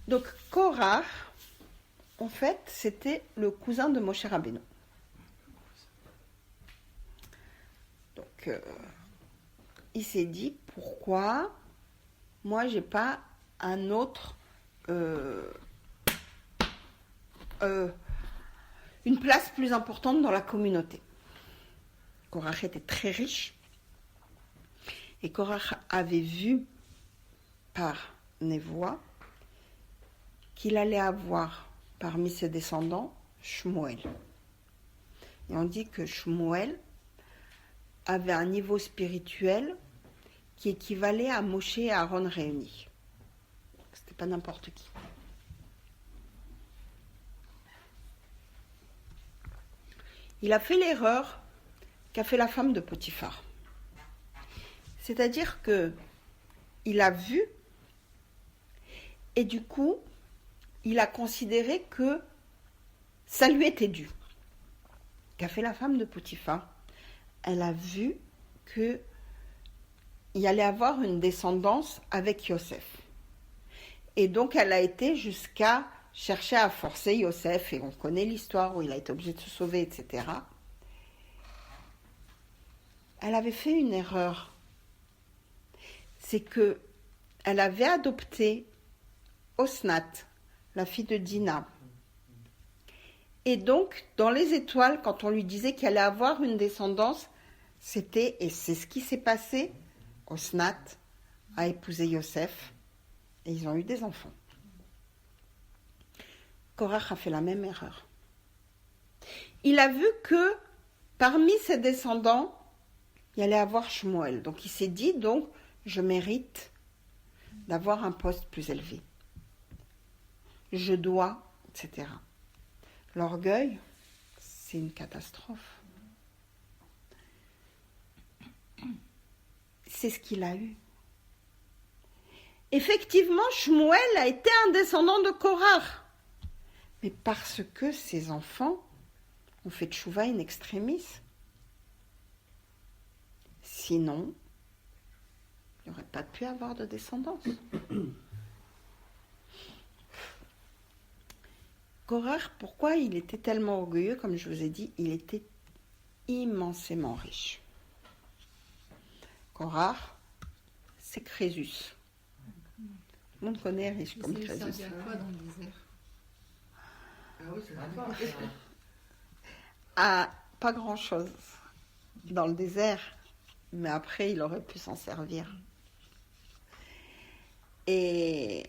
Donc, Korach, en fait, c'était le cousin de Moshe Rabbeinu. Donc, il s'est dit, pourquoi moi, j'ai pas un autre... une place plus importante dans la communauté. Korach était très riche. Et Korach avait vu par Névoie qu'il allait avoir parmi ses descendants Shmuel. Et on dit que Shmuel avait un niveau spirituel qui équivalait à Moshe et Aaron réunis. C'était pas n'importe qui. Il a fait l'erreur qu'a fait la femme de Potiphar. C'est-à-dire que il a vu et du coup, il a considéré que ça lui était dû. Qu'a fait la femme de Potiphar? Elle a vu qu'il allait avoir une descendance avec Yosef. Et donc, elle a été jusqu'à chercher à forcer Yosef, et on connaît l'histoire où il a été obligé de se sauver, etc. Elle avait fait une erreur. C'est que elle avait adopté Osnat, la fille de Dina. Et donc, dans les étoiles, quand on lui disait qu'elle allait avoir une descendance, c'était, et c'est ce qui s'est passé, Osnat a épousé Yosef, et ils ont eu des enfants. Korach a fait la même erreur. Il a vu que parmi ses descendants, il allait avoir Shmuel. Donc il s'est dit, donc, je mérite d'avoir un poste plus élevé. Je dois, etc. L'orgueil, c'est une catastrophe. C'est ce qu'il a eu. Effectivement, Shmuel a été un descendant de Korach. Mais parce que ses enfants ont fait tchouva in extremis. Sinon, il n'y aurait pas pu avoir de descendance. Korach, pourquoi il était tellement orgueilleux? Comme je vous ai dit, il était immensément riche. Korach, c'est Crésus. Tout le monde connaît riche comme Crésus. Ça servait à quoi dans le désert? Ah oui, c'est d'accord. Ah, pas grand-chose dans le désert, mais après, il aurait pu s'en servir. Et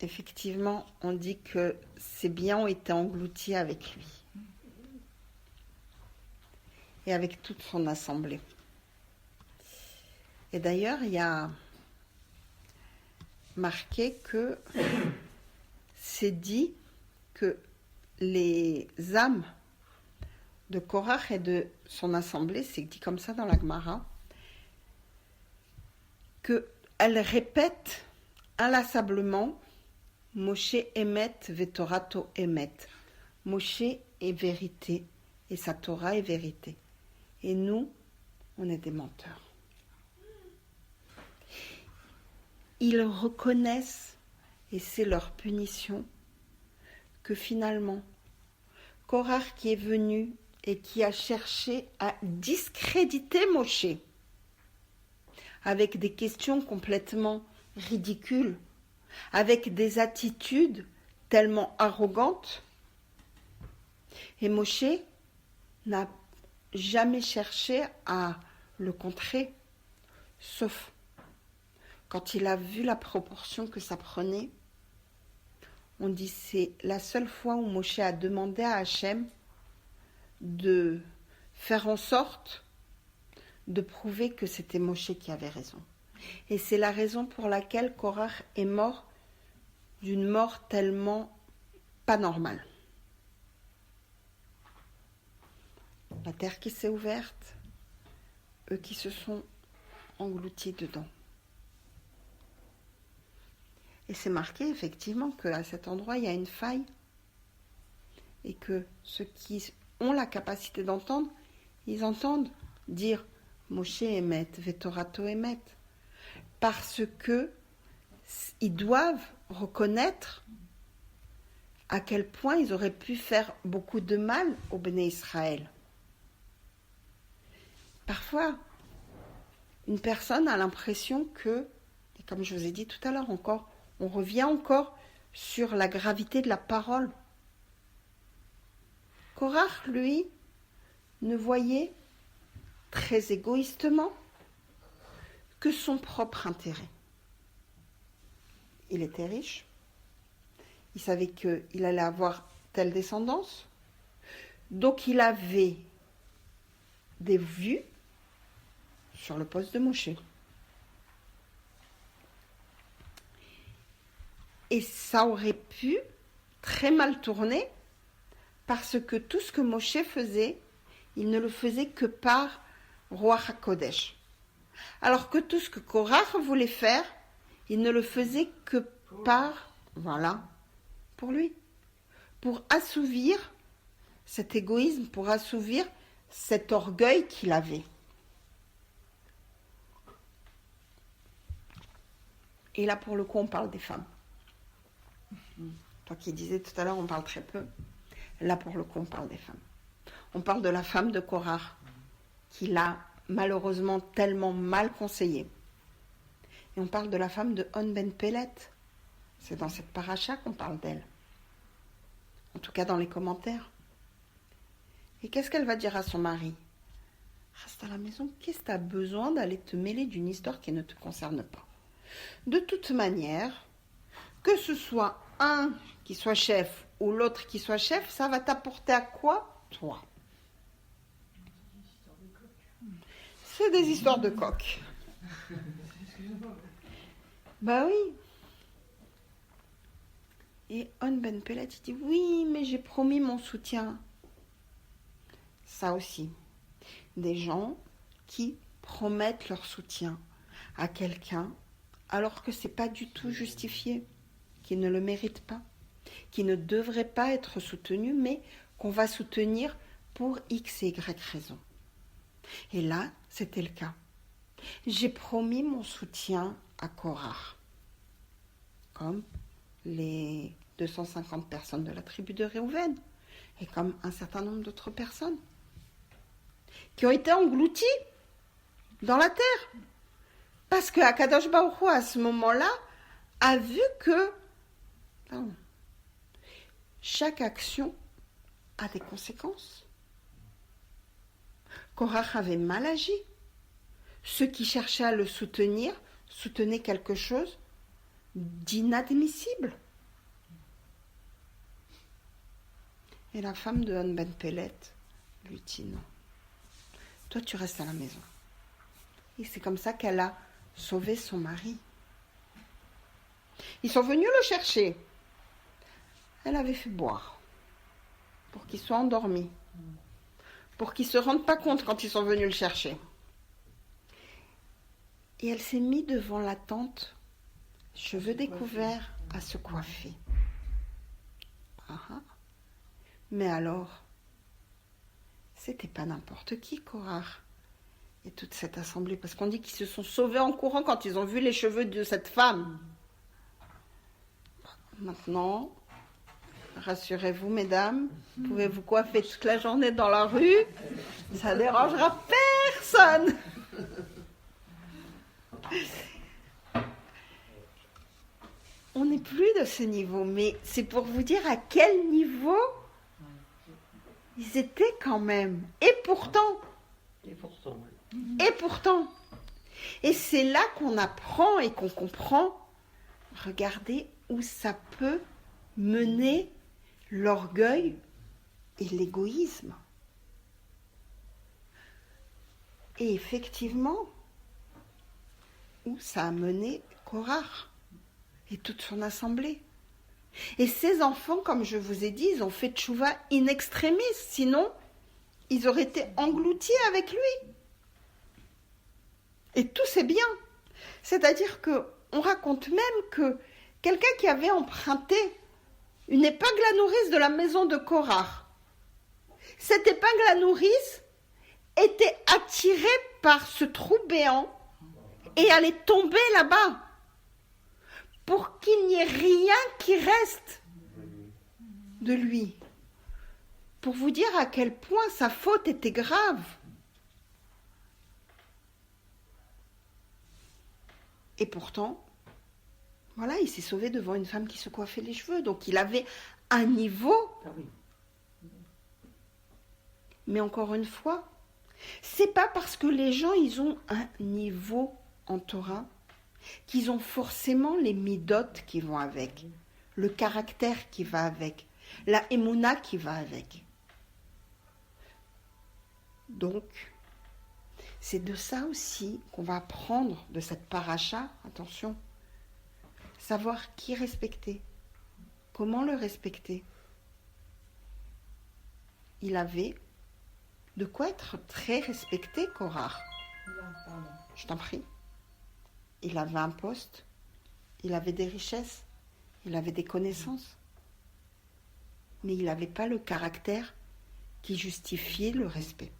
effectivement, on dit que ses biens ont été engloutis avec lui et avec toute son assemblée. Et d'ailleurs, il y a marqué que c'est dit que les âmes de Korach et de son assemblée, c'est dit comme ça dans la Gemara, qu'elles répètent inlassablement Moshe Emet Vetorato Emet. Moshe est vérité et sa Torah est vérité. Et nous, on est des menteurs. Ils reconnaissent, et c'est leur punition, que finalement, Korach qui est venu et qui a cherché à discréditer Moshe avec des questions complètement ridicules, avec des attitudes tellement arrogantes. Et Moshe n'a jamais cherché à le contrer, sauf quand il a vu la proportion que ça prenait. On dit c'est la seule fois où Moshe a demandé à Hachem de faire en sorte de prouver que c'était Moshe qui avait raison. Et c'est la raison pour laquelle Korach est mort d'une mort tellement pas normale. La terre qui s'est ouverte, eux qui se sont engloutis dedans. Et c'est marqué effectivement qu'à cet endroit, il y a une faille et que ceux qui ont la capacité d'entendre, ils entendent dire Moshe Emet, Vetorato Emet, parce que ils doivent reconnaître à quel point ils auraient pu faire beaucoup de mal au Béné Israël. Parfois, une personne a l'impression que, et comme je vous ai dit tout à l'heure encore, on revient encore sur la gravité de la parole. Korach, lui, ne voyait très égoïstement que son propre intérêt. Il était riche, il savait qu'il allait avoir telle descendance, donc il avait des vues sur le poste de Moshe. Et ça aurait pu très mal tourner parce que tout ce que Moshe faisait, il ne le faisait que par Ruach HaKodesh. Alors que tout ce que Korach voulait faire, il ne le faisait que par, pour lui. Pour assouvir cet égoïsme, pour assouvir cet orgueil qu'il avait. Et là, pour le coup, on parle des femmes. Toi qui disais tout à l'heure, on parle très peu. Là, pour le coup, on parle des femmes. On parle de la femme de Korach, qui l'a malheureusement tellement mal conseillé. Et on parle de la femme de On Ben Pellet. C'est dans cette paracha qu'on parle d'elle. En tout cas, dans les commentaires. Et qu'est-ce qu'elle va dire à son mari ? Reste à la maison, qu'est-ce que tu as besoin d'aller te mêler d'une histoire qui ne te concerne pas ? De toute manière, que ce soit un qui soit chef ou l'autre qui soit chef, ça va t'apporter à quoi, toi ? C'est des histoires de coq. Bah oui. Et On Ben Pellet, il dit, oui, mais j'ai promis mon soutien. Ça aussi. Des gens qui promettent leur soutien à quelqu'un alors que c'est pas du tout justifié, qu'ils ne le méritent pas, qui ne devrait pas être soutenu, mais qu'on va soutenir pour X et Y raison. Et là, c'était le cas. J'ai promis mon soutien à Korach, comme les 250 personnes de la tribu de Réhouven, et comme un certain nombre d'autres personnes, qui ont été englouties dans la terre. Parce que Akadosh Baruch Hu, à ce moment-là, a vu que chaque action a des conséquences. Korach avait mal agi. Ceux qui cherchaient à le soutenir soutenaient quelque chose d'inadmissible. Et la femme de On Ben Pellet lui dit non. Toi, tu restes à la maison. Et c'est comme ça qu'elle a sauvé son mari. Ils sont venus le chercher. Elle avait fait boire pour qu'il soit endormi, pour qu'il ne se rende pas compte quand ils sont venus le chercher. Et elle s'est mise devant la tente, cheveux découverts, à se coiffer. Mais alors, c'était pas n'importe qui, Korach. Et toute cette assemblée, parce qu'on dit qu'ils se sont sauvés en courant quand ils ont vu les cheveux de cette femme. Maintenant, rassurez-vous, mesdames, vous pouvez vous coiffer toute la journée dans la rue, ça ne dérangera personne. On n'est plus de ce niveau, mais c'est pour vous dire à quel niveau ils étaient quand même. Et pourtant. Et c'est là qu'on apprend et qu'on comprend, regardez où ça peut mener l'orgueil et l'égoïsme. Et effectivement, où ça a mené Korach et toute son assemblée. Et ces enfants, comme je vous ai dit, ils ont fait tchouva in extremis, sinon ils auraient été engloutis avec lui. Et tout c'est bien. C'est-à-dire qu'on raconte même que quelqu'un qui avait emprunté une épingle à nourrice de la maison de Korach, cette épingle à nourrice était attirée par ce trou béant et allait tomber là-bas pour qu'il n'y ait rien qui reste. de lui, pour vous dire à quel point sa faute était grave. Et pourtant, voilà, il s'est sauvé devant une femme qui se coiffait les cheveux. Donc il avait un niveau. Ah oui. Mais encore une fois, c'est pas parce que les gens ils ont un niveau en Torah qu'ils ont forcément les midotes qui vont avec, le caractère qui va avec, la émouna qui va avec. Donc, c'est de ça aussi qu'on va apprendre de cette paracha, attention, savoir qui respecter, comment le respecter. Il avait de quoi être très respecté, Korah. Je t'en prie. Il avait un poste, il avait des richesses, il avait des connaissances. Mais il n'avait pas le caractère qui justifiait le respect.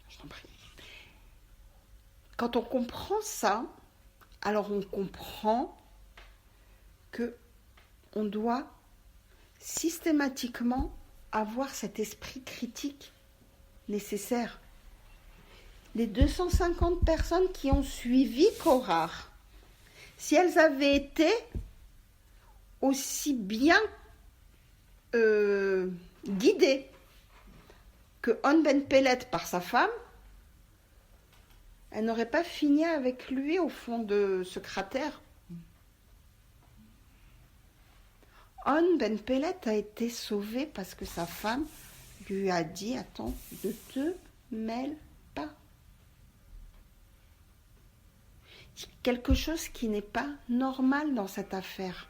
Je t'en prie. Quand on comprend ça, alors on comprend que on doit systématiquement avoir cet esprit critique nécessaire. Les 250 personnes qui ont suivi Korah, si elles avaient été aussi bien guidées que On Ben Pellet par sa femme, elles n'auraient pas fini avec lui au fond de ce cratère. On Ben Pellet a été sauvé parce que sa femme lui a dit « Attends, ne te mêle pas ». Quelque chose qui n'est pas normal dans cette affaire.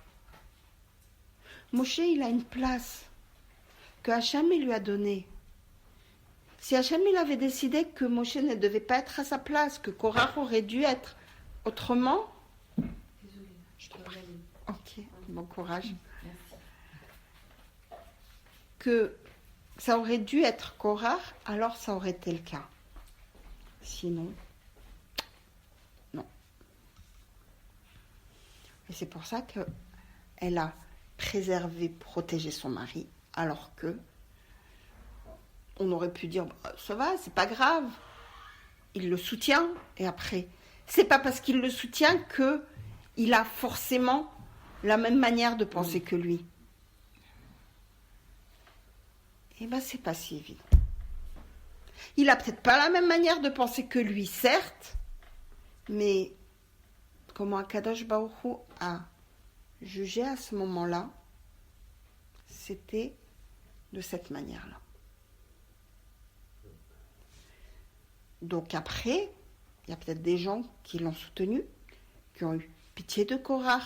Moshe, il a une place que Hachem lui a donnée. Si Hachem il avait décidé que Moshe ne devait pas être à sa place, que Korah aurait dû être autrement, Désolée, je te prie. ok, bon courage. Merci. Que ça aurait dû être Korah, alors ça aurait été le cas. Sinon, non. Et c'est pour ça qu'elle a préservé, protégé son mari, alors que on aurait pu dire ça va, c'est pas grave. Il le soutient, et après, c'est pas parce qu'il le soutient que il a forcément la même manière de penser que lui. Eh ben, c'est pas si évident. Il a peut-être pas la même manière de penser que lui, certes, mais comment Akadosh Baruch Hu a jugé à ce moment-là, c'était de cette manière-là. Donc après, il y a peut-être des gens qui l'ont soutenu, qui ont eu pitié de Korah,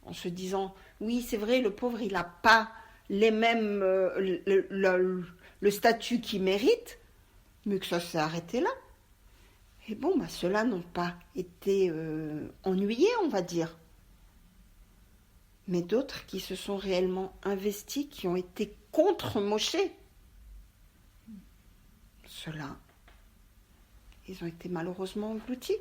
en se disant, oui, c'est vrai, le pauvre, il n'a pas les mêmes, le statut qu'il mérite, mais que ça s'est arrêté là. Et bon, ceux-là n'ont pas été ennuyés, on va dire. Mais d'autres qui se sont réellement investis, qui ont été contre Moshe, ceux-là, ils ont été malheureusement engloutis.